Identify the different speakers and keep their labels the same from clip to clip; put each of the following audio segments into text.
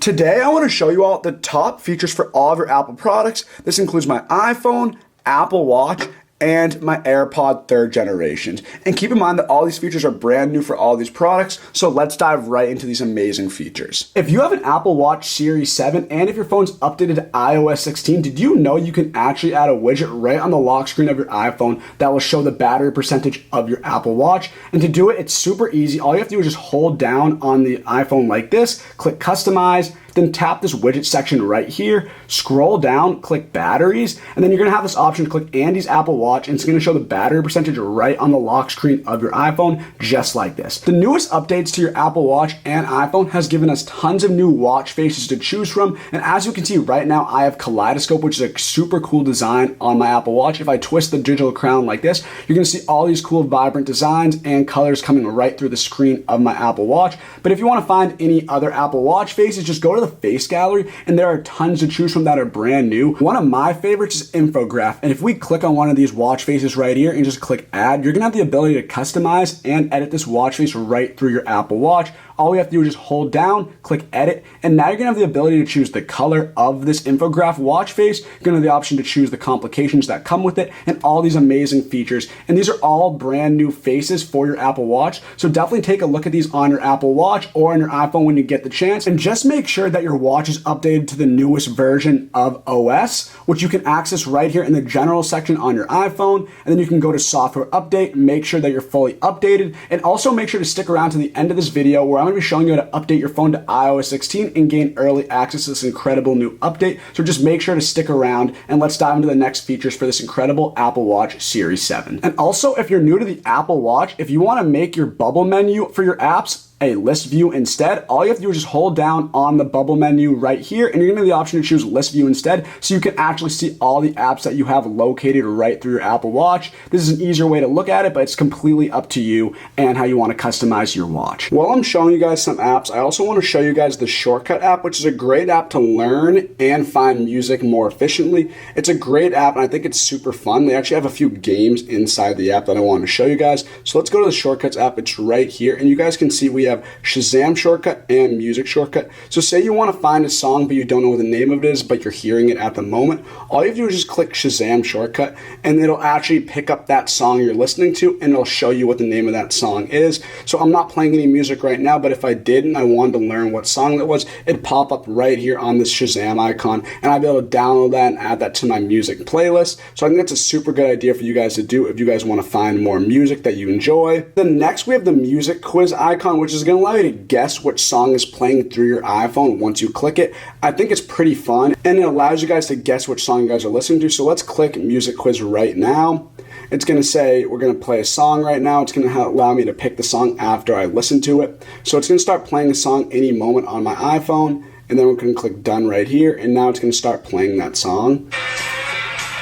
Speaker 1: Today, I want to show you all the top features for all of your Apple products. This includes my iPhone, Apple Watch, and my AirPod 3rd generations. And keep in mind that all these features are brand new for all these products, so let's dive right into these amazing features. If you have an Apple Watch Series 7 and if your phone's updated to iOS 16, did you know you can actually add a widget right on the lock screen of your iPhone that will show the battery percentage of your Apple Watch? And to do it, it's super easy. All you have to do is just hold down on the iPhone like this, click Customize, then tap this widget section right here, scroll down, click batteries, and then you're gonna have this option to click Andy's Apple Watch, and it's gonna show the battery percentage right on the lock screen of your iPhone, just like this. The newest updates to your Apple Watch and iPhone has given us tons of new watch faces to choose from, and as you can see right now, I have Kaleidoscope, which is a super cool design on my Apple Watch. If I twist the digital crown like this, you're gonna see all these cool vibrant designs and colors coming right through the screen of my Apple Watch. But if you wanna find any other Apple Watch faces, just go to the face gallery, and there are tons to choose from that are brand new. One of my favorites is Infograph, and if we click on one of these watch faces right here and just click add, you're gonna have the ability to customize and edit this watch face right through your Apple Watch. All we have to do is just hold down, click edit, and now you're gonna have the ability to choose the color of this Infograph watch face. You're gonna have the option to choose the complications that come with it and all these amazing features. And these are all brand new faces for your Apple Watch. So definitely take a look at these on your Apple Watch or on your iPhone when you get the chance. And just make sure that your watch is updated to the newest version of OS, which you can access right here in the general section on your iPhone. And then you can go to software update, make sure that you're fully updated. And also make sure to stick around to the end of this video where I'm going to be showing you how to update your phone to iOS 16 and gain early access to this incredible new update. So just make sure to stick around and let's dive into the next features for this incredible Apple Watch Series 7. And also, if you're new to the Apple Watch, if you want to make your bubble menu for your apps a list view instead, all you have to do is just hold down on the bubble menu right here, and you're gonna have the option to choose list view instead, so you can actually see all the apps that you have located right through your Apple Watch. This is an easier way to look at it, but it's completely up to you and how you wanna customize your watch. While I'm showing you guys some apps, I also wanna show you guys the Shortcut app, which is a great app to learn and find music more efficiently. It's a great app, and I think it's super fun. They actually have a few games inside the app that I wanna show you guys. So let's go to the Shortcuts app. It's right here, and you guys can see we have Shazam shortcut and music shortcut. So say you want to find a song but you don't know what the name of it is, but you're hearing it at the moment, all you have to do is just click Shazam shortcut and it'll actually pick up that song you're listening to and it'll show you what the name of that song is. So I'm not playing any music right now, but if I did and I wanted to learn what song that was, it'd pop up right here on this Shazam icon and I'd be able to download that and add that to my music playlist. So I think that's a super good idea for you guys to do if you guys want to find more music that you enjoy. Then next we have the music quiz icon, which is going to allow you to guess which song is playing through your iPhone once you click it. I think it's pretty fun and it allows you guys to guess which song you guys are listening to. So let's click music quiz right now. It's going to say we're going to play a song right now. It's going to allow me to pick the song after I listen to it. So it's going to start playing a song any moment on my iPhone, and then we're going to click done right here, and now it's going to start playing that song.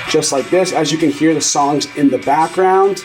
Speaker 1: Just like this, as you can hear the songs in the background.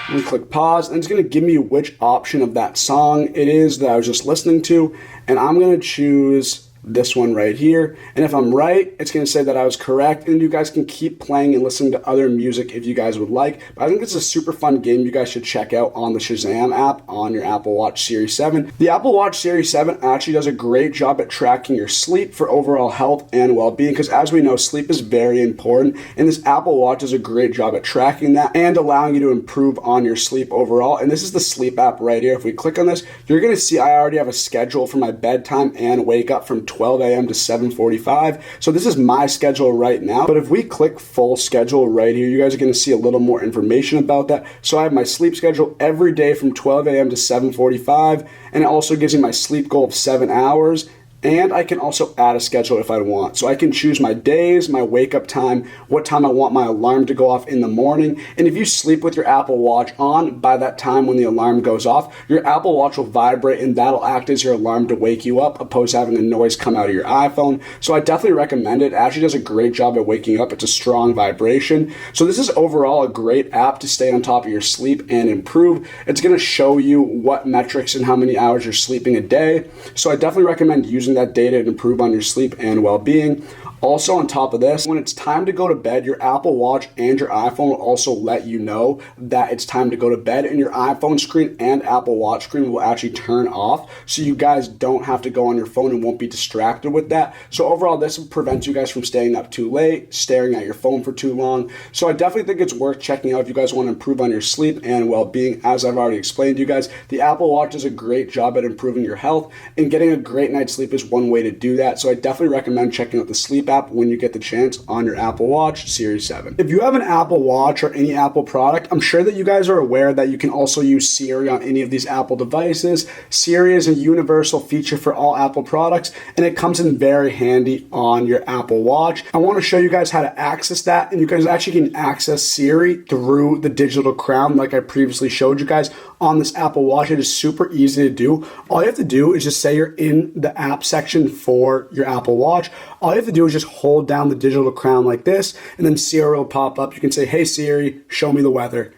Speaker 1: I'm going to click pause, and it's going to give me which option of that song it is that I was just listening to, and I'm going to choose this one right here, and if I'm right, it's going to say that I was correct, and you guys can keep playing and listening to other music if you guys would like. But I think it's a super fun game you guys should check out on the Shazam app on your Apple Watch Series 7. The Apple Watch Series 7 actually does a great job at tracking your sleep for overall health and well-being, because as we know, sleep is very important, and this Apple Watch does a great job at tracking that and allowing you to improve on your sleep overall. And this is the sleep app right here. If we click on this, you're going to see I already have a schedule for my bedtime and wake up from 12 a.m. to 7:45. So this is my schedule right now. But if we click full schedule right here, you guys are going to see a little more information about that. So I have my sleep schedule every day from 12 a.m. to 7:45, and it also gives me my sleep goal of 7 hours. And I can also add a schedule if I want. So I can choose my days, my wake up time, what time I want my alarm to go off in the morning. And if you sleep with your Apple Watch on, by that time when the alarm goes off, your Apple Watch will vibrate and that'll act as your alarm to wake you up, opposed to having a noise come out of your iPhone. So I definitely recommend it. It actually does a great job at waking up. It's a strong vibration. So this is overall a great app to stay on top of your sleep and improve. It's going to show you what metrics and how many hours you're sleeping a day. So I definitely recommend using that data to improve on your sleep and well-being. Also, on top of this, when it's time to go to bed, your Apple Watch and your iPhone will also let you know that it's time to go to bed, and your iPhone screen and Apple Watch screen will actually turn off, so you guys don't have to go on your phone and won't be distracted with that. So overall, this prevents you guys from staying up too late, staring at your phone for too long. So I definitely think it's worth checking out if you guys want to improve on your sleep and well-being. As I've already explained to you guys, the Apple Watch does a great job at improving your health, and getting a great night's sleep is one way to do that. So I definitely recommend checking out the sleep app when you get the chance on your Apple Watch Series 7. If you have an Apple Watch or any Apple product, I'm sure that you guys are aware that you can also use Siri on any of these Apple devices. Siri is a universal feature for all Apple products, and it comes in very handy on your Apple Watch. I want to show you guys how to access that, and you guys actually can access Siri through the digital crown like I previously showed you guys on this Apple Watch. It is super easy to do. All you have to do is just say you're in the app section for your Apple Watch. All you have to do is just hold down the digital crown like this, and then Siri will pop up. You can say, "Hey Siri, show me the weather."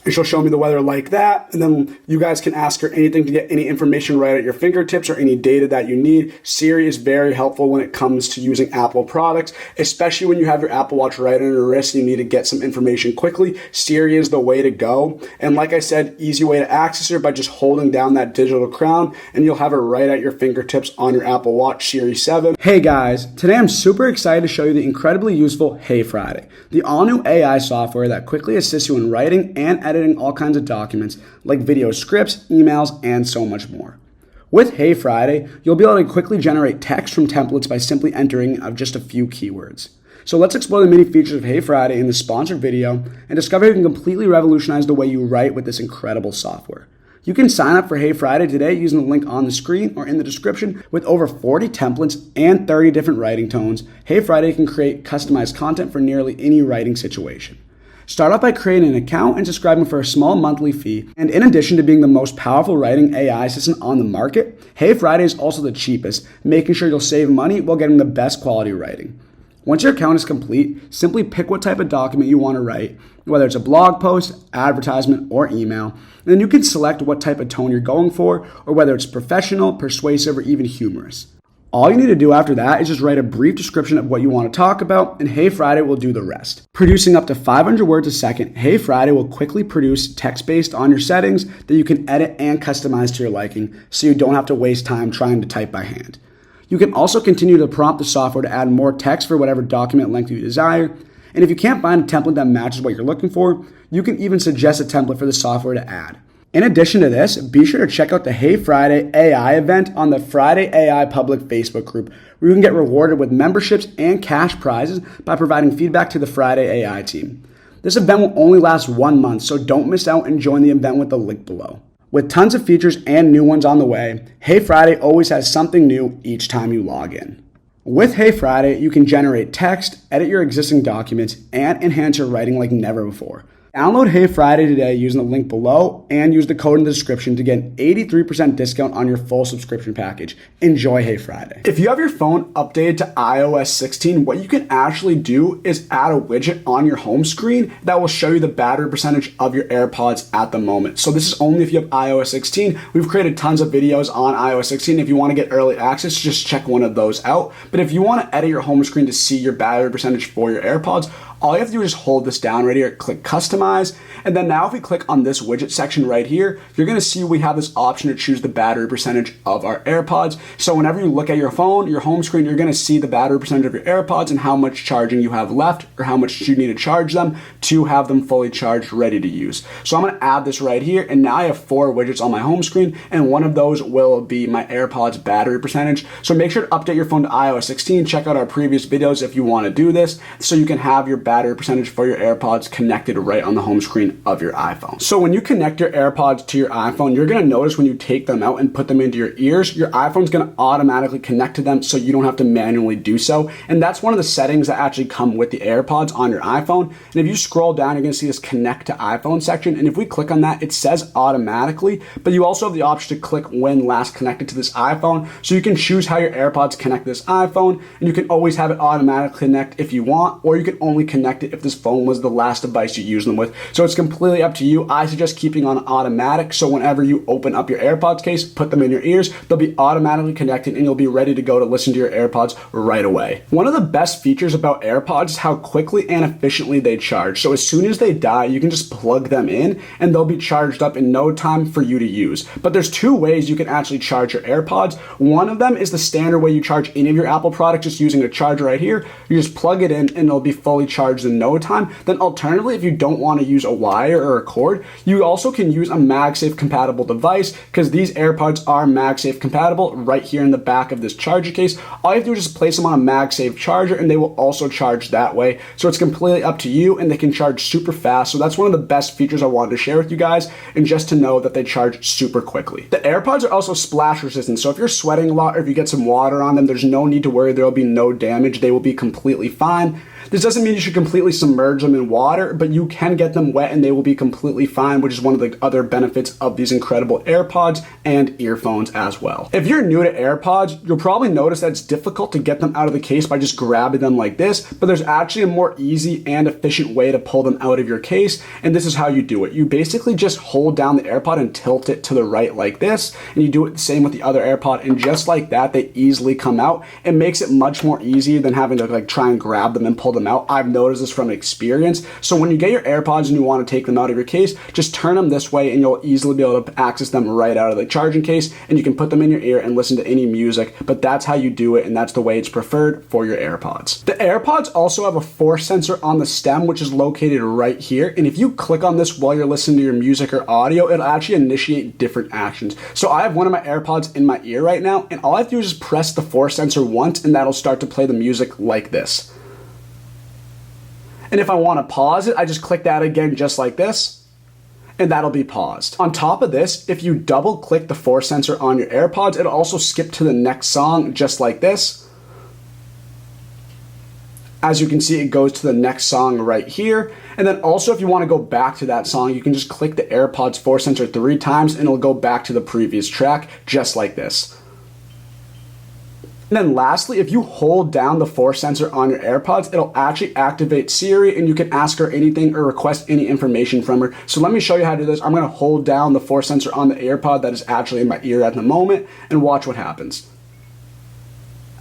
Speaker 1: And she'll show me the weather like that. And then you guys can ask her anything to get any information right at your fingertips or any data that you need. Siri is very helpful when it comes to using Apple products, especially when you have your Apple Watch right on your wrist and you need to get some information quickly. Siri is the way to go. And like I said, easy way to access her by just holding down that digital crown, and you'll have it right at your fingertips on your Apple Watch Series 7. Hey guys, today I'm super excited to show you the incredibly useful HeyFriday, the all-new AI software that quickly assists you in writing and editing all kinds of documents like video scripts, emails, and so much more. With HeyFriday, you'll be able to quickly generate text from templates by simply entering of just a few keywords. So let's explore the many features of HeyFriday in this sponsored video and discover how you can completely revolutionize the way you write with this incredible software. You can sign up for HeyFriday today using the link on the screen or in the description. With over 40 templates and 30 different writing tones, HeyFriday can create customized content for nearly any writing situation. Start off by creating an account and subscribing for a small monthly fee. And in addition to being the most powerful writing AI assistant on the market, HeyFriday is also the cheapest, making sure you'll save money while getting the best quality writing. Once your account is complete, simply pick what type of document you want to write, whether it's a blog post, advertisement, or email, and then you can select what type of tone you're going for, or whether it's professional, persuasive, or even humorous. All you need to do after that is just write a brief description of what you want to talk about, and HeyFriday will do the rest. Producing up to 500 words a second, HeyFriday will quickly produce text based on your settings that you can edit and customize to your liking, so you don't have to waste time trying to type by hand. You can also continue to prompt the software to add more text for whatever document length you desire, and if you can't find a template that matches what you're looking for, you can even suggest a template for the software to add. In addition to this, be sure to check out the HeyFriday AI event on the Friday AI public Facebook group, where you can get rewarded with memberships and cash prizes by providing feedback to the Friday AI team. This event will only last 1 month, so don't miss out and join the event with the link below. With tons of features and new ones on the way, HeyFriday always has something new each time you log in. With HeyFriday, you can generate text, edit your existing documents, and enhance your writing like never before. Download HeyFriday today using the link below and use the code in the description to get an 83% discount on your full subscription package. Enjoy HeyFriday. If you have your phone updated to iOS 16, what you can actually do is add a widget on your home screen that will show you the battery percentage of your AirPods at the moment. So this is only if you have iOS 16. We've created tons of videos on iOS 16. If you want to get early access, just check one of those out. But if you want to edit your home screen to see your battery percentage for your AirPods, all you have to do is just hold this down right here, click customize, and then now if we click on this widget section right here, you're gonna see we have this option to choose the battery percentage of our AirPods. So whenever you look at your phone, your home screen, you're gonna see the battery percentage of your AirPods and how much charging you have left or how much you need to charge them to have them fully charged, ready to use. So I'm gonna add this right here, and now I have 4 widgets on my home screen, and one of those will be my AirPods battery percentage. So make sure to update your phone to iOS 16. Check out our previous videos if you wanna do this, so you can have your battery percentage for your AirPods connected right on the home screen of your iPhone. So when you connect your AirPods to your iPhone, you're gonna notice when you take them out and put them into your ears, your iPhone's gonna automatically connect to them so you don't have to manually do so. And that's one of the settings that actually come with the AirPods on your iPhone. And if you scroll down, you're gonna see this connect to iPhone section. And if we click on that, it says automatically, but you also have the option to click when last connected to this iPhone. So you can choose how your AirPods connect to this iPhone, and you can always have it automatically connect if you want, or you can only connect connected if this phone was the last device you used them with. So it's completely up to you. I suggest keeping on automatic, so whenever you open up your AirPods case, put them in your ears, they'll be automatically connected and you'll be ready to go to listen to your AirPods right away. One of the best features about AirPods is how quickly and efficiently they charge. So as soon as they die, you can just plug them in and they'll be charged up in no time for you to use. But there's two ways you can actually charge your AirPods. One of them is the standard way you charge any of your Apple products, just using a charger right here. You just plug it in and it'll be fully charged in no time. Then alternatively, if you don't want to use a wire or a cord, you also can use a MagSafe compatible device, because these AirPods are MagSafe compatible right here in the back of this charger case. All you have to do is just place them on a MagSafe charger and they will also charge that way. So it's completely up to you and they can charge super fast. So that's one of the best features I wanted to share with you guys, and just to know that they charge super quickly. The AirPods are also splash resistant. So if you're sweating a lot or if you get some water on them, there's no need to worry. There will be no damage. They will be completely fine. This doesn't mean you should completely submerge them in water, but you can get them wet and they will be completely fine, which is one of the other benefits of these incredible AirPods and earphones as well. If you're new to AirPods, you'll probably notice that it's difficult to get them out of the case by just grabbing them like this, but there's actually a more easy and efficient way to pull them out of your case, and this is how you do it. You basically just hold down the AirPod and tilt it to the right like this, and you do it the same with the other AirPod, and just like that, they easily come out. It makes it much more easy than having to try and grab them and pull them out. I've noticed this from experience. So when you get your AirPods and you want to take them out of your case, just turn them this way and you'll easily be able to access them right out of the charging case, and you can put them in your ear and listen to any music. But that's how you do it, and that's the way it's preferred for your AirPods. The AirPods also have a force sensor on the stem, which is located right here, and if you click on this while you're listening to your music or audio, it'll actually initiate different actions. So I have one of my AirPods in my ear right now, and all I have to do is just press the force sensor once and that'll start to play the music like this. And if I want to pause it, I just click that again just like this, and that'll be paused. On top of this, if you double click the force sensor on your AirPods, it'll also skip to the next song just like this. As you can see, it goes to the next song right here. And then also, if you want to go back to that song, you can just click the AirPods force sensor 3 times and it'll go back to the previous track just like this. And then lastly, if you hold down the force sensor on your AirPods, it'll actually activate Siri and you can ask her anything or request any information from her. So let me show you how to do this. I'm going to hold down the force sensor on the AirPod that is actually in my ear at the moment and watch what happens.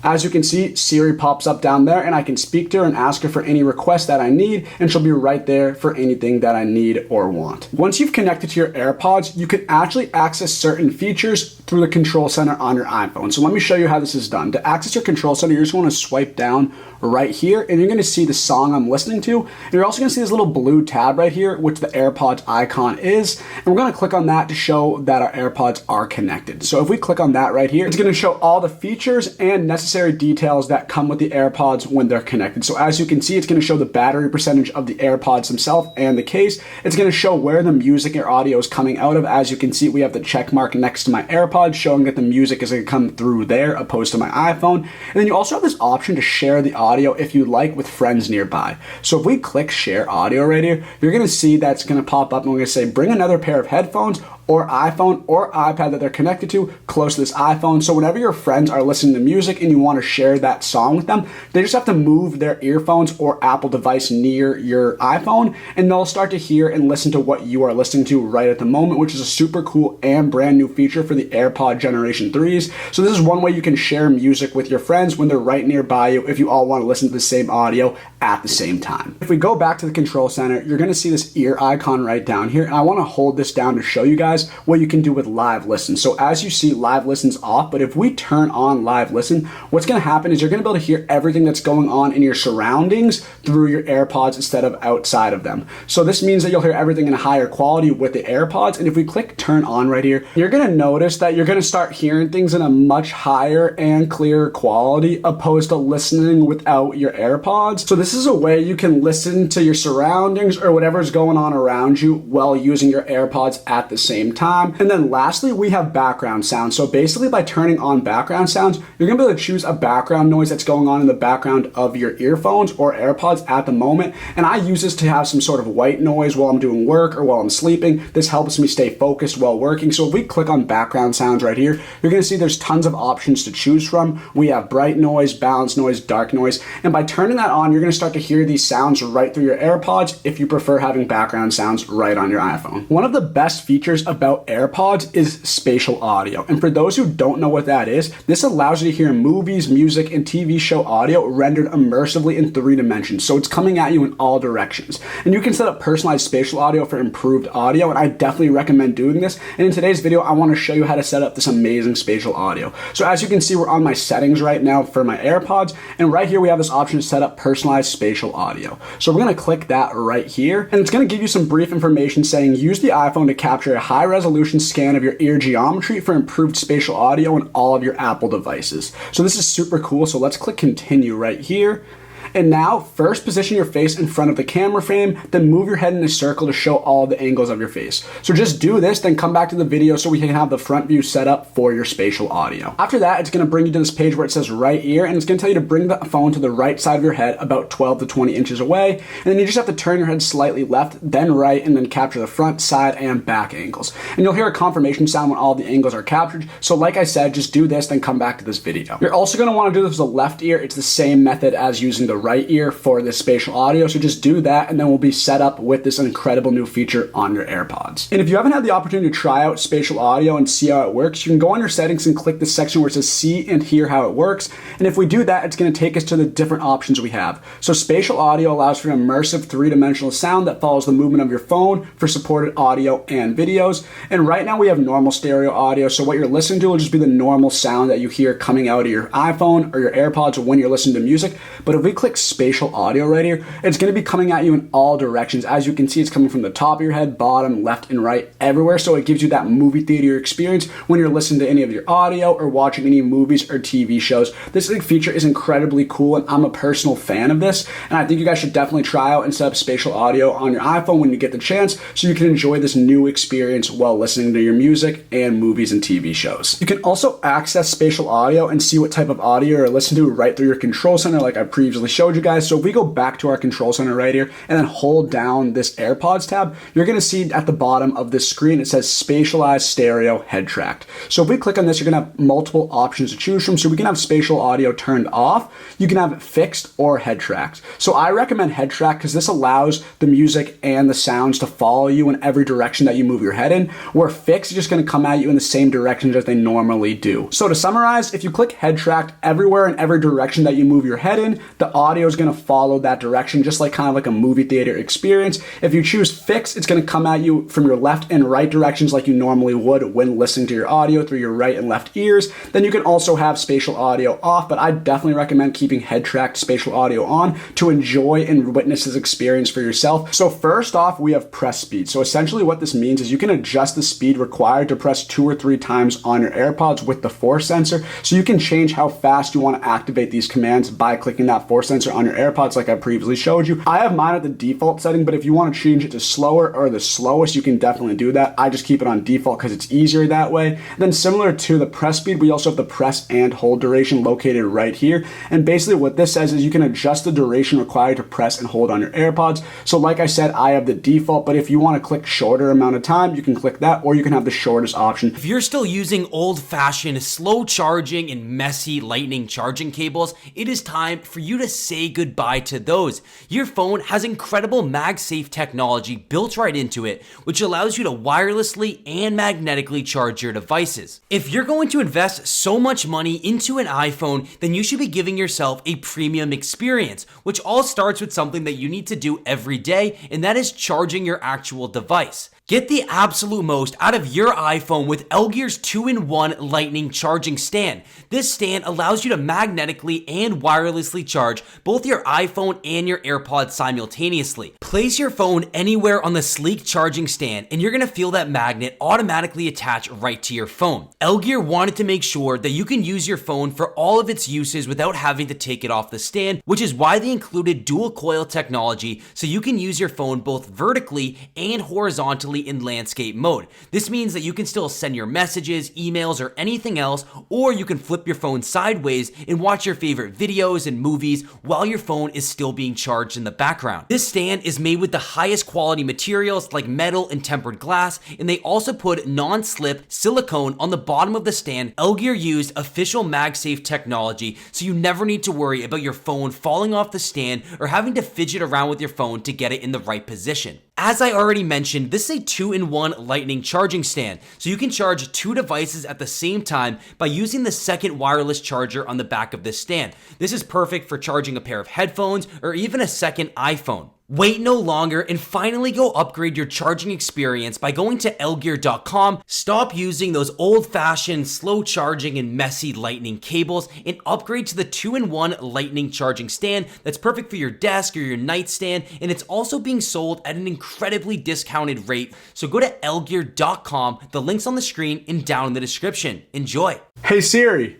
Speaker 1: As you can see, Siri pops up down there and I can speak to her and ask her for any request that I need, and she'll be right there for anything that I need or want. Once you've connected to your AirPods, you can actually access certain features through the control center on your iPhone. So let me show you how this is done. To access your control center, you're just going to swipe down right here and you're going to see the song I'm listening to. And you're also going to see this little blue tab right here, which the AirPods icon is. And we're going to click on that to show that our AirPods are connected. So if we click on that right here, it's going to show all the features and necessary details that come with the AirPods when they're connected. So as you can see, it's going to show the battery percentage of the AirPods themselves and the case. It's going to show where the music or audio is coming out of. As you can see, we have the check mark next to my AirPods showing that the music is going to come through there opposed to my iPhone. And then you also have this option to share the audio if you like with friends nearby. So if we click share audio right here, you're going to see that's going to pop up and we're going to say bring another pair of headphones or iPhone or iPad that they're connected to close to this iPhone. So whenever your friends are listening to music and you want to share that song with them, they just have to move their earphones or Apple device near your iPhone and they'll start to hear and listen to what you are listening to right at the moment, which is a super cool and brand new feature for the AirPod Generation 3s. So this is one way you can share music with your friends when they're right nearby you if you all want to listen to the same audio at the same time. If we go back to the control center, you're going to see this ear icon right down here, and I want to hold this down to show you guys what you can do with live listen. So as you see, live listen's off, but if we turn on live listen, what's going to happen is you're going to be able to hear everything that's going on in your surroundings through your AirPods instead of outside of them. So this means that you'll hear everything in a higher quality with the AirPods, and if we click turn on right here, you're going to notice that you're going to start hearing things in a much higher and clearer quality opposed to listening without your AirPods. So this is a way you can listen to your surroundings or whatever's going on around you while using your AirPods at the same same time. And then lastly, we have background sounds. So basically by turning on background sounds, you're gonna be able to choose a background noise that's going on in the background of your earphones or AirPods at the moment. And I use this to have some sort of white noise while I'm doing work or while I'm sleeping. This helps me stay focused while working. So if we click on background sounds right here, you're gonna see there's tons of options to choose from. We have bright noise, balanced noise, dark noise. And by turning that on, you're gonna start to hear these sounds right through your AirPods if you prefer having background sounds right on your iPhone. One of the best features about AirPods is spatial audio. And for those who don't know what that is, this allows you to hear movies, music, and TV show audio rendered immersively in 3 dimensions. So it's coming at you in all directions. And you can set up personalized spatial audio for improved audio, and I definitely recommend doing this. And in today's video, I wanna show you how to set up this amazing spatial audio. So as you can see, we're on my settings right now for my AirPods, and right here we have this option to set up personalized spatial audio. So we're gonna click that right here, and it's gonna give you some brief information saying use the iPhone to capture a high resolution scan of your ear geometry for improved spatial audio on all of your Apple devices. So this is super cool, so let's click continue right here. And now, first position your face in front of the camera frame, then move your head in a circle to show all the angles of your face. So just do this, then come back to the video so we can have the front view set up for your spatial audio. After that, it's gonna bring you to this page where it says right ear, and it's gonna tell you to bring the phone to the right side of your head about 12 to 20 inches away. And then you just have to turn your head slightly left, then right, and then capture the front, side, and back angles. And you'll hear a confirmation sound when all the angles are captured. So like I said, just do this, then come back to this video. You're also gonna wanna do this with the left ear. It's the same method as using the right ear for this spatial audio, so just do that and then we'll be set up with this incredible new feature on your AirPods. And if you haven't had the opportunity to try out spatial audio and see how it works, you can go on your settings and click this section where it says see and hear how it works. And if we do that, it's going to take us to the different options we have. So spatial audio allows for an immersive 3-dimensional sound that follows the movement of your phone for supported audio and videos. And right now we have normal stereo audio, so what you're listening to will just be the normal sound that you hear coming out of your iPhone or your AirPods when you're listening to music. But if we click spatial audio right here, it's going to be coming at you in all directions. As you can see, it's coming from the top of your head, bottom, left, and right, everywhere. So it gives you that movie theater experience when you're listening to any of your audio or watching any movies or TV shows. This feature is incredibly cool, and I'm a personal fan of this. And I think you guys should definitely try out and set up spatial audio on your iPhone when you get the chance, so you can enjoy this new experience while listening to your music and movies and TV shows. You can also access spatial audio and see what type of audio you're listening to right through your control center, like I previously showed you guys. So if we go back to our control center right here and then hold down this AirPods tab, you're going to see at the bottom of this screen, it says Spatialized Stereo Head Tracked. So if we click on this, you're going to have multiple options to choose from. So we can have spatial audio turned off. You can have fixed or head tracked. So I recommend head track because this allows the music and the sounds to follow you in every direction that you move your head in, where fixed is just going to come at you in the same directions as they normally do. So to summarize, if you click head tracked, everywhere in every direction that you move your head in, the audio is going to follow that direction, just like kind of like a movie theater experience. If you choose fixed, it's going to come at you from your left and right directions like you normally would when listening to your audio through your right and left ears. Then you can also have spatial audio off, but I definitely recommend keeping head tracked spatial audio on to enjoy and witness this experience for yourself. So first off, we have press speed. So essentially what this means is you can adjust the speed required to press 2 or 3 times on your AirPods with the force sensor. So you can change how fast you want to activate these commands by clicking that force sensor on your AirPods like I previously showed you. I have mine at the default setting, but if you want to change it to slower or the slowest, you can definitely do that. I just keep it on default because it's easier that way. Then similar to the press speed, we also have the press and hold duration located right here. And basically what this says is you can adjust the duration required to press and hold on your AirPods. So like I said, I have the default, but if you want to click shorter amount of time, you can click that, or you can have the shortest option.
Speaker 2: If you're still using old-fashioned, slow charging and messy lightning charging cables, it is time for you to say goodbye to those. Your phone has incredible MagSafe technology built right into it, which allows you to wirelessly and magnetically charge your devices. If you're going to invest so much money into an iPhone, then you should be giving yourself a premium experience, which all starts with something that you need to do every day, and that is charging your actual device. Get the absolute most out of your iPhone with LGear's 2-in-1 lightning charging stand. This stand allows you to magnetically and wirelessly charge both your iPhone and your AirPods simultaneously. Place your phone anywhere on the sleek charging stand and you're going to feel that magnet automatically attach right to your phone. LGear wanted to make sure that you can use your phone for all of its uses without having to take it off the stand, which is why they included dual coil technology so you can use your phone both vertically and horizontally currently in landscape mode. This means that you can still send your messages, emails, or anything else, or you can flip your phone sideways and watch your favorite videos and movies while your phone is still being charged in the background. This stand is made with the highest quality materials like metal and tempered glass, and they also put non-slip silicone on the bottom of the stand. LGear used official MagSafe technology, so you never need to worry about your phone falling off the stand or having to fidget around with your phone to get it in the right position. As I already mentioned, this is a 2-in-1 lightning charging stand, so you can charge 2 devices at the same time by using the second wireless charger on the back of this stand. This is perfect for charging a pair of headphones or even a second iPhone. Wait no longer and finally go upgrade your charging experience by going to LGear.com. Stop using those old-fashioned, slow charging and messy lightning cables and upgrade to the 2-in-1 lightning charging stand that's perfect for your desk or your nightstand, and it's also being sold at an incredibly discounted rate. So go to LGear.com. The link's on the screen and down in the description. Enjoy.
Speaker 1: Hey Siri.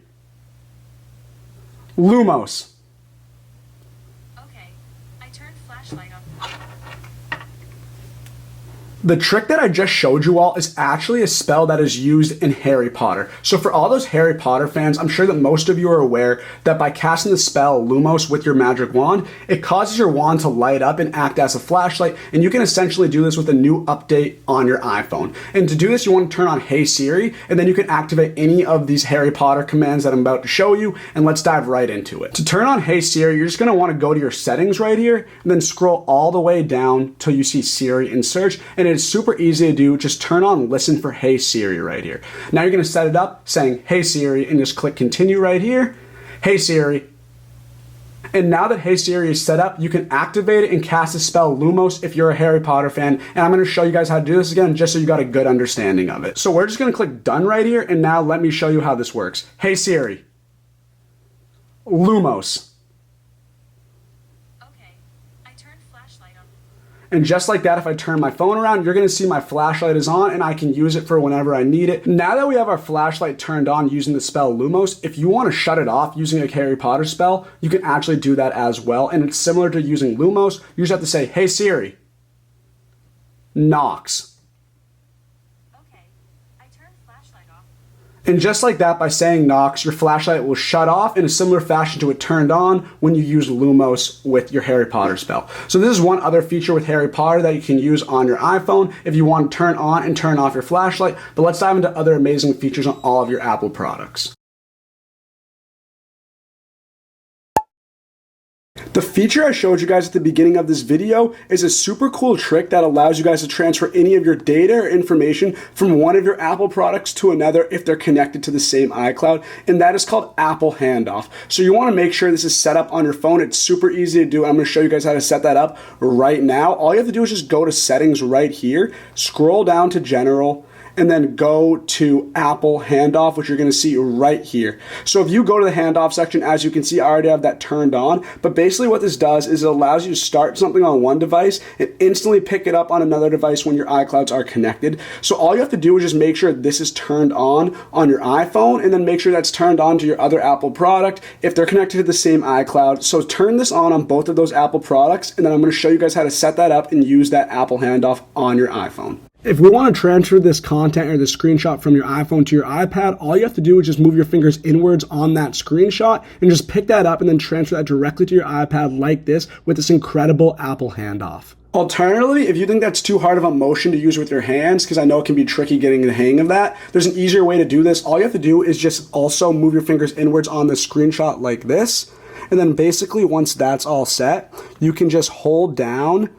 Speaker 1: Lumos.
Speaker 3: Okay, I turned flashlight on.
Speaker 1: The trick that I just showed you all is actually a spell that is used in Harry Potter. So for all those Harry Potter fans, I'm sure that most of you are aware that by casting the spell Lumos with your magic wand, it causes your wand to light up and act as a flashlight, and you can essentially do this with a new update on your iPhone. And to do this, you want to turn on Hey Siri, and then you can activate any of these Harry Potter commands that I'm about to show you, and let's dive right into it. To turn on Hey Siri, you're just going to want to go to your settings right here, and then scroll all the way down till you see Siri in search, and it's super easy to do. Just turn on listen for Hey Siri right here. Now you're going to set it up saying Hey Siri and just click continue right here. Hey Siri. And now that Hey Siri is set up, you can activate it and cast the spell Lumos if you're a Harry Potter fan. And I'm going to show you guys how to do this again just so you got a good understanding of it. So we're just going to click done right here, and now let me show you how this works. Hey Siri. Lumos. And just like that, if I turn my phone around, you're gonna see my flashlight is on and I can use it for whenever I need it. Now that we have our flashlight turned on using the spell Lumos, if you wanna shut it off using a Harry Potter spell, you can actually do that as well. And it's similar to using Lumos. You just have to say, Hey Siri, Knox. And just like that, by saying Knox, your flashlight will shut off in a similar fashion to it turned on when you use Lumos with your Harry Potter spell. So this is one other feature with Harry Potter that you can use on your iPhone if you want to turn on and turn off your flashlight. But let's dive into other amazing features on all of your Apple products. The feature I showed you guys at the beginning of this video is a super cool trick that allows you guys to transfer any of your data or information from one of your Apple products to another if they're connected to the same iCloud, and that is called Apple Handoff. So you want to make sure this is set up on your phone. It's super easy to do. I'm going to show you guys how to set that up right now. All you have to do is just go to settings right here, scroll down to general, and then go to Apple Handoff, which you're going to see right here. So if you go to the handoff section, as you can see, I already have that turned on. But basically what this does is it allows you to start something on one device and instantly pick it up on another device when your iClouds are connected. So all you have to do is just make sure this is turned on your iPhone, and then make sure that's turned on to your other Apple product if they're connected to the same iCloud. So turn this on both of those Apple products, and then I'm going to show you guys how to set that up and use that Apple Handoff on your iPhone. If we want to transfer this content or the screenshot from your iPhone to your iPad, all you have to do is just move your fingers inwards on that screenshot and just pick that up and then transfer that directly to your iPad like this with this incredible Apple Handoff. Alternatively, if you think that's too hard of a motion to use with your hands, because I know it can be tricky getting the hang of that, there's an easier way to do this. All you have to do is just also move your fingers inwards on the screenshot like this. And then basically once that's all set, you can just hold down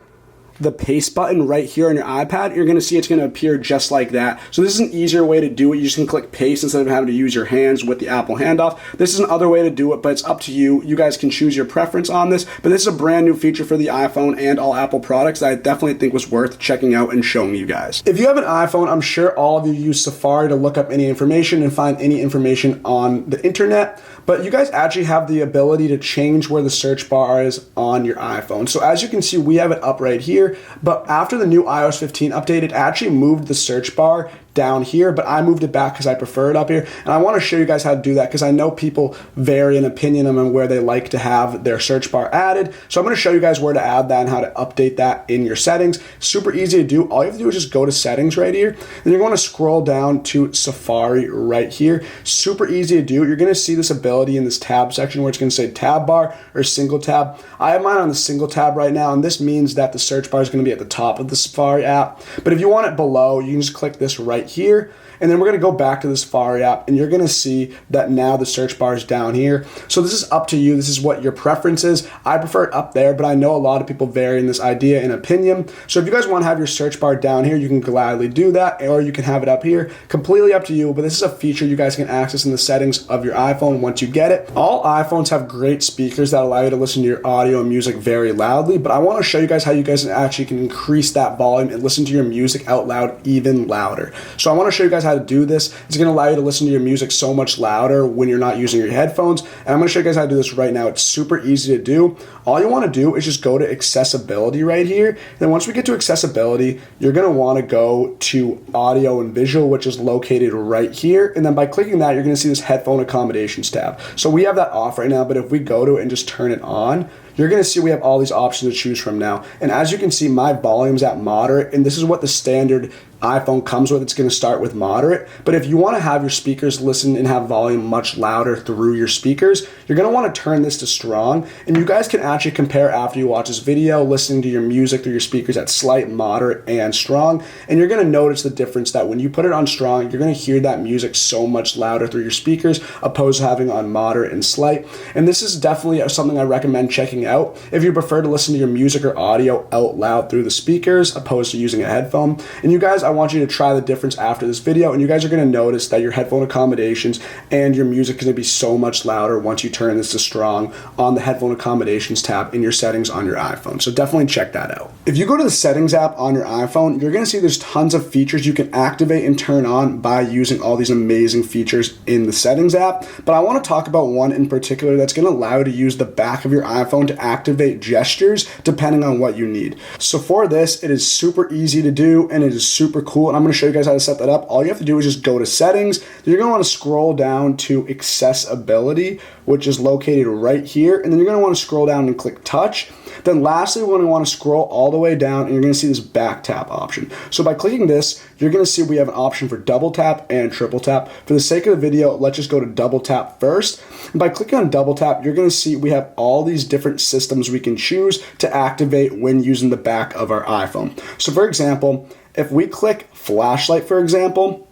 Speaker 1: the paste button right here on your iPad. You're going to see it's going to appear just like that. So this is an easier way to do it. You just can click paste instead of having to use your hands with the Apple Handoff. This is another way to do it, but it's up to you. You guys can choose your preference on this, but this is a brand new feature for the iPhone and all Apple products that I definitely think was worth checking out and showing you guys. If you have an iPhone, I'm sure all of you use Safari to look up any information and find any information on the internet, but you guys actually have the ability to change where the search bar is on your iPhone. So as you can see, we have it up right here. But after the new iOS 15 update, it actually moved the search bar down here, but I moved it back because I prefer it up here. And I want to show you guys how to do that because I know people vary in opinion on where they like to have their search bar added. So I'm going to show you guys where to add that and how to update that in your settings. Super easy to do. All you have to do is just go to settings right here. Then you're going to scroll down to Safari right here. Super easy to do. You're going to see this ability in this tab section where it's going to say tab bar or single tab. I have mine on the single tab right now, and this means that the search bar is going to be at the top of the Safari app. But if you want it below, you can just click this right here. And then we're going to go back to the Safari app, and you're going to see that now the search bar is down here. So this is up to you. This is what your preference is. I prefer it up there, but I know a lot of people vary in this idea and opinion. So if you guys want to have your search bar down here, you can gladly do that, or you can have it up here. Completely up to you, but this is a feature you guys can access in the settings of your iPhone once you get it. All iPhones have great speakers that allow you to listen to your audio and music very loudly, but I want to show you guys how you guys actually can increase that volume and listen to your music out loud even louder. So I want to show you guys how to do this. It's going to allow you to listen to your music so much louder when you're not using your headphones. And I'm going to show you guys how to do this right now. It's super easy to do. All you want to do is just go to accessibility right here. Then once we get to accessibility, you're going to want to go to audio and visual, which is located right here. And then by clicking that, you're going to see this headphone accommodations tab. So we have that off right now, but if we go to it and just turn it on, you're going to see we have all these options to choose from now. And as you can see, my volume's at moderate, and this is what the standard iPhone comes with. It's going to start with moderate. But if you want to have your speakers listen and have volume much louder through your speakers, you're going to want to turn this to strong. And you guys can actually compare after you watch this video, listening to your music through your speakers at slight, moderate, and strong. And you're going to notice the difference that when you put it on strong, you're going to hear that music so much louder through your speakers opposed to having on moderate and slight. And this is definitely something I recommend checking out if you prefer to listen to your music or audio out loud through the speakers opposed to using a headphone. And you guys, I want you to try the difference after this video, and you guys are going to notice that your headphone accommodations and your music is going to be so much louder once you turn this to strong on the headphone accommodations tab in your settings on your iPhone. So definitely check that out. If you go to the settings app on your iPhone, you're going to see there's tons of features you can activate and turn on by using all these amazing features in the settings app. But I want to talk about one in particular that's going to allow you to use the back of your iPhone to activate gestures depending on what you need. So for this, it is super easy to do and it is super cool. And I'm going to show you guys how to set that up. All you have to do is just go to settings. You're going to want to scroll down to accessibility, which is located right here. And then you're going to want to scroll down and click touch. Then lastly, we're going to want to scroll all the way down and you're going to see this back tap option. So by clicking this, you're going to see we have an option for double tap and triple tap. For the sake of the video, let's just go to double tap first. And by clicking on double tap, you're going to see we have all these different systems we can choose to activate when using the back of our iPhone. So for example, if we click flashlight, for example,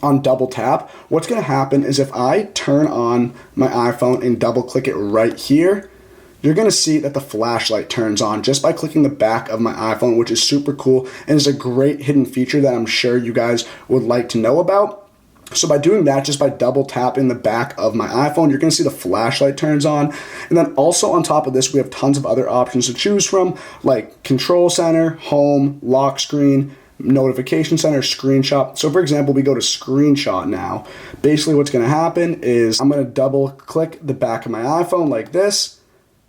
Speaker 1: on double tap, what's going to happen is if I turn on my iPhone and double click it right here, you're going to see that the flashlight turns on just by clicking the back of my iPhone, which is super cool and is a great hidden feature that I'm sure you guys would like to know about. So by doing that, just by double tapping the back of my iPhone, you're going to see the flashlight turns on. And then also on top of this, we have tons of other options to choose from, like control center, home, lock screen, notification center, screenshot. So for example, we go to screenshot now. Basically what's going to happen is I'm going to double click the back of my iPhone like this.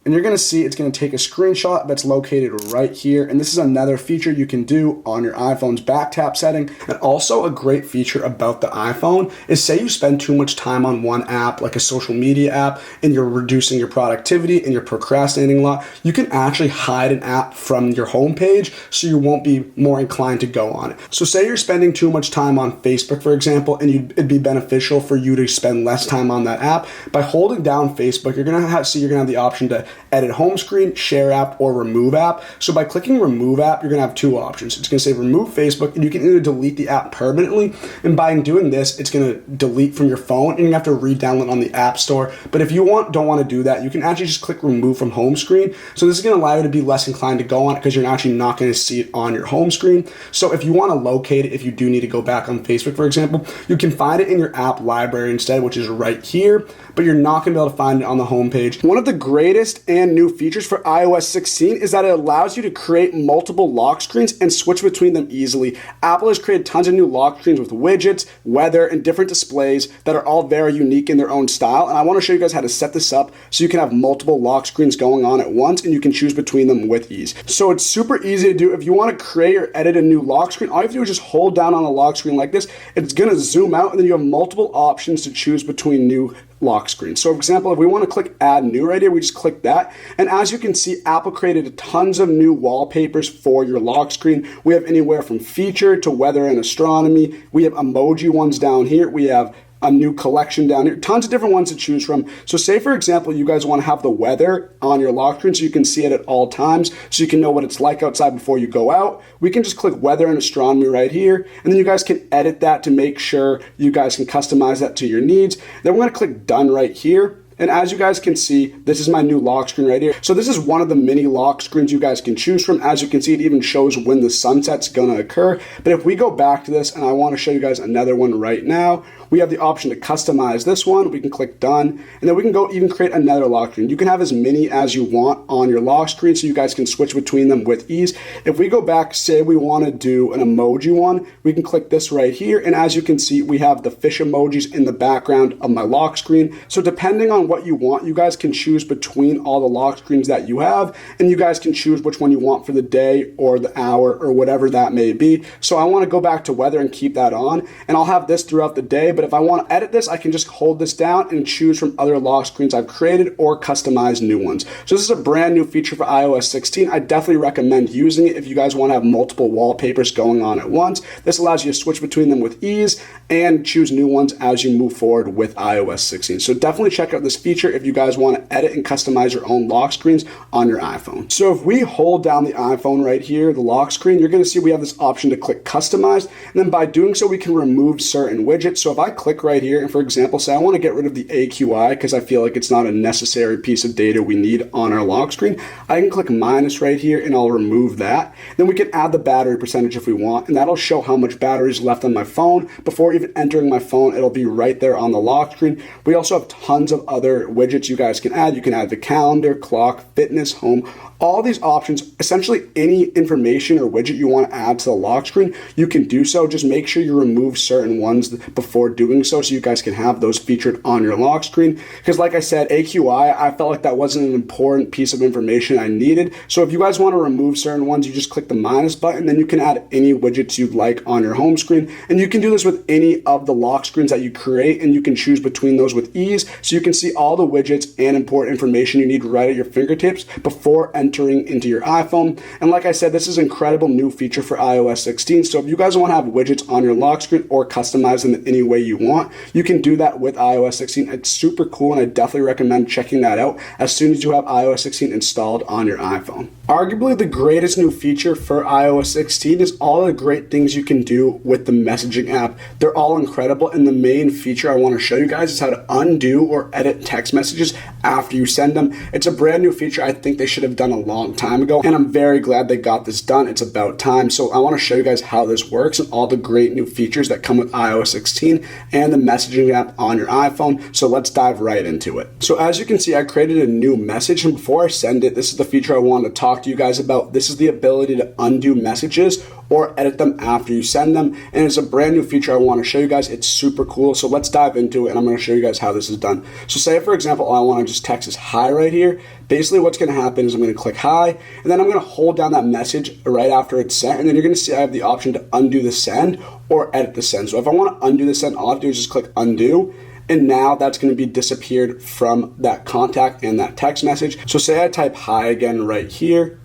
Speaker 1: And you're going to see it's going to take a screenshot that's located right here. And this is another feature you can do on your iPhone's back tap setting. And also a great feature about the iPhone is say you spend too much time on one app, like a social media app, and you're reducing your productivity and you're procrastinating a lot, you can actually hide an app from your homepage so you won't be more inclined to go on it. So say you're spending too much time on Facebook, for example, and it'd be beneficial for you to spend less time on that app. By holding down Facebook, you're going to have the option to edit home screen, share app, or remove app. So by clicking remove app, you're going to have two options. It's going to say remove Facebook, and you can either delete the app permanently, and by doing this, it's going to delete from your phone, and you have to re-download on the App Store. But if you don't want to do that, you can actually just click remove from home screen. So this is going to allow you to be less inclined to go on it because you're actually not going to see it on your home screen. So if you want to locate it, if you do need to go back on Facebook, for example, you can find it in your app library instead, which is right here, but you're not going to be able to find it on the home page. One of the greatest and new features for iOS 16 is that it allows you to create multiple lock screens and switch between them easily. Apple has created tons of new lock screens with widgets, weather, and different displays that are all very unique in their own style. And I want to show you guys how to set this up so you can have multiple lock screens going on at once and you can choose between them with ease. So it's super easy to do. If you want to create or edit a new lock screen, all you have to do is just hold down on a lock screen like this. It's going to zoom out and then you have multiple options to choose between new lock screens. So for example, if we want to click add new right here, we just click that. And as you can see, Apple created tons of new wallpapers for your lock screen. We have anywhere from feature to weather and astronomy. We have emoji ones down here. We have a new collection down here, tons of different ones to choose from. So say for example, you guys want to have the weather on your lock screen so you can see it at all times, so you can know what it's like outside before you go out. We can just click weather and astronomy right here, and then you guys can edit that to make sure you guys can customize that to your needs. Then we're going to click done right here. And as you guys can see, this is my new lock screen right here. So this is one of the many lock screens you guys can choose from. As you can see, it even shows when the sunset's gonna occur. But if we go back to this, and I wanna show you guys another one right now, we have the option to customize this one. We can click done, and then we can go even create another lock screen. You can have as many as you want on your lock screen so you guys can switch between them with ease. If we go back, say we wanna do an emoji one, we can click this right here. And as you can see, we have the fish emojis in the background of my lock screen. So depending on what you want, you guys can choose between all the lock screens that you have, and you guys can choose which one you want for the day or the hour or whatever that may be. So I want to go back to weather and keep that on, and I'll have this throughout the day. But if I want to edit this, I can just hold this down and choose from other lock screens I've created or customize new ones. So this is a brand new feature for iOS 16. I definitely recommend using it if you guys want to have multiple wallpapers going on at once. This allows you to switch between them with ease and choose new ones as you move forward with iOS 16. So definitely check out this feature if you guys want to edit and customize your own lock screens on your iPhone. So if we hold down the iPhone right here, the lock screen, you're going to see we have this option to click customize. And then by doing so, we can remove certain widgets. So if I click right here, and for example, say I want to get rid of the AQI because I feel like it's not a necessary piece of data we need on our lock screen, I can click minus right here and I'll remove that. Then we can add the battery percentage if we want, and that'll show how much battery is left on my phone. Before even entering my phone, it'll be right there on the lock screen. We also have tons of other widgets you guys can add. You can add the calendar, clock, fitness, home, all these options. Essentially any information or widget you want to add to the lock screen, you can do so. Just make sure you remove certain ones before doing so you guys can have those featured on your lock screen. Because like I said, AQI, I felt like that wasn't an important piece of information I needed. So if you guys want to remove certain ones, you just click the minus button, then you can add any widgets you'd like on your home screen. And you can do this with any of the lock screens that you create, and you can choose between those with ease. So you can see all the widgets and important information you need right at your fingertips before entering into your iPhone. And like I said, this is an incredible new feature for iOS 16. So if you guys want to have widgets on your lock screen or customize them in any way you want, you can do that with iOS 16. It's super cool, and I definitely recommend checking that out as soon as you have iOS 16 installed on your iPhone. Arguably the greatest new feature for iOS 16 is all the great things you can do with the messaging app. They're all incredible, and the main feature I want to show you guys is how to undo or edit text messages after you send them. It's a brand new feature I think they should have done a long time ago, and I'm very glad they got this done. It's about time. So I want to show you guys how this works and all the great new features that come with iOS 16 and the messaging app on your iPhone. So let's dive right into it. So as you can see, I created a new message, and before I send it, this is the feature I wanted to talk to you guys about. This is the ability to undo messages or edit them after you send them, and it's a brand new feature I want to show you guys. It's super cool. So let's dive into it, and I'm going to show you guys how this is done. So say for example, I want to just text this hi right here. Basically what's going to happen is I'm going to click hi, and then I'm going to hold down that message right after it's sent, and then you're going to see I have the option to undo the send or edit the send. So if I want to undo the send, all I have to do is just click undo, and now that's going to be disappeared from that contact and that text message. So say I type hi again right here,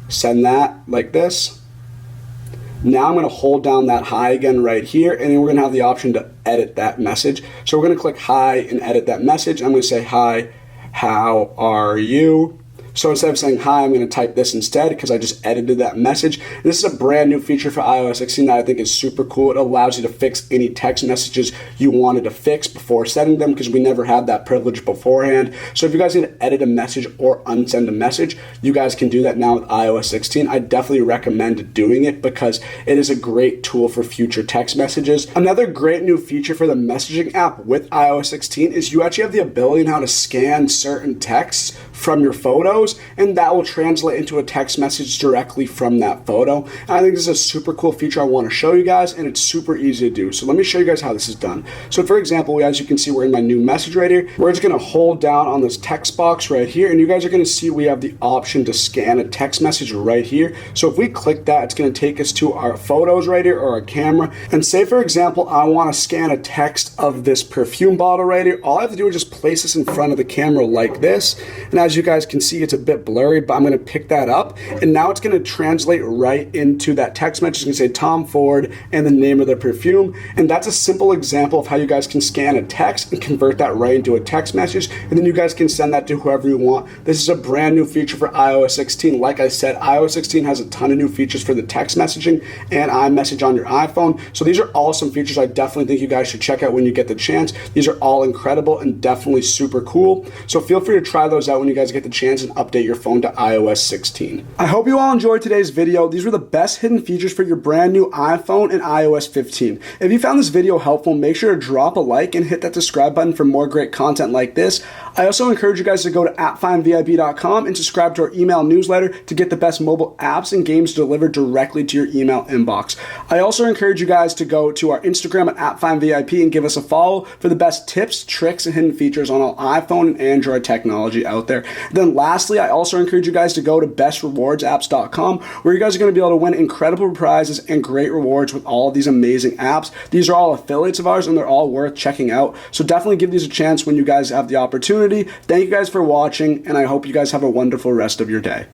Speaker 1: send that like this. Now I'm going to hold down that hi again right here, and then we're going to have the option to edit that message. So we're going to click hi and edit that message. I'm going to say hi, how are you? So instead of saying hi, I'm going to type this instead because I just edited that message. And this is a brand new feature for iOS 16 that I think is super cool. It allows you to fix any text messages you wanted to fix before sending them, because we never had that privilege beforehand. So if you guys need to edit a message or unsend a message, you guys can do that now with iOS 16. I definitely recommend doing it because it is a great tool for future text messages. Another great new feature for the messaging app with iOS 16 is you actually have the ability now to scan certain texts from your photos, and that will translate into a text message directly from that photo. And I think this is a super cool feature I want to show you guys, and it's super easy to do. So let me show you guys how this is done. So for example, as you can see, we're in my new message right here. We're just going to hold down on this text box right here, and you guys are going to see we have the option to scan a text message right here. So if we click that, it's going to take us to our photos right here, or our camera. And say for example, I want to scan a text of this perfume bottle right here. All I have to do is just place this in front of the camera like this. And as you guys can see, it's a bit blurry, but I'm going to pick that up. And now it's going to translate right into that text message. It's going to say Tom Ford and the name of the perfume. And that's a simple example of how you guys can scan a text and convert that right into a text message. And then you guys can send that to whoever you want. This is a brand new feature for iOS 16. Like I said, iOS 16 has a ton of new features for the text messaging and iMessage on your iPhone. So these are awesome features I definitely think you guys should check out when you get the chance. These are all incredible and definitely super cool. So feel free to try those out when you guys get the chance and update your phone to iOS 16. I hope you all enjoyed today's video. These were the best hidden features for your brand new iPhone and iOS 15. If you found this video helpful, make sure to drop a like and hit that subscribe button for more great content like this. I also encourage you guys to go to AppFindVIP.com and subscribe to our email newsletter to get the best mobile apps and games delivered directly to your email inbox. I also encourage you guys to go to our Instagram at AppFindVIP and give us a follow for the best tips, tricks, and hidden features on all iPhone and Android technology out there. Then lastly, I also encourage you guys to go to bestrewardsapps.com, where you guys are going to be able to win incredible prizes and great rewards with all of these amazing apps. These are all affiliates of ours, and they're all worth checking out. So definitely give these a chance when you guys have the opportunity. Thank you guys for watching, and I hope you guys have a wonderful rest of your day.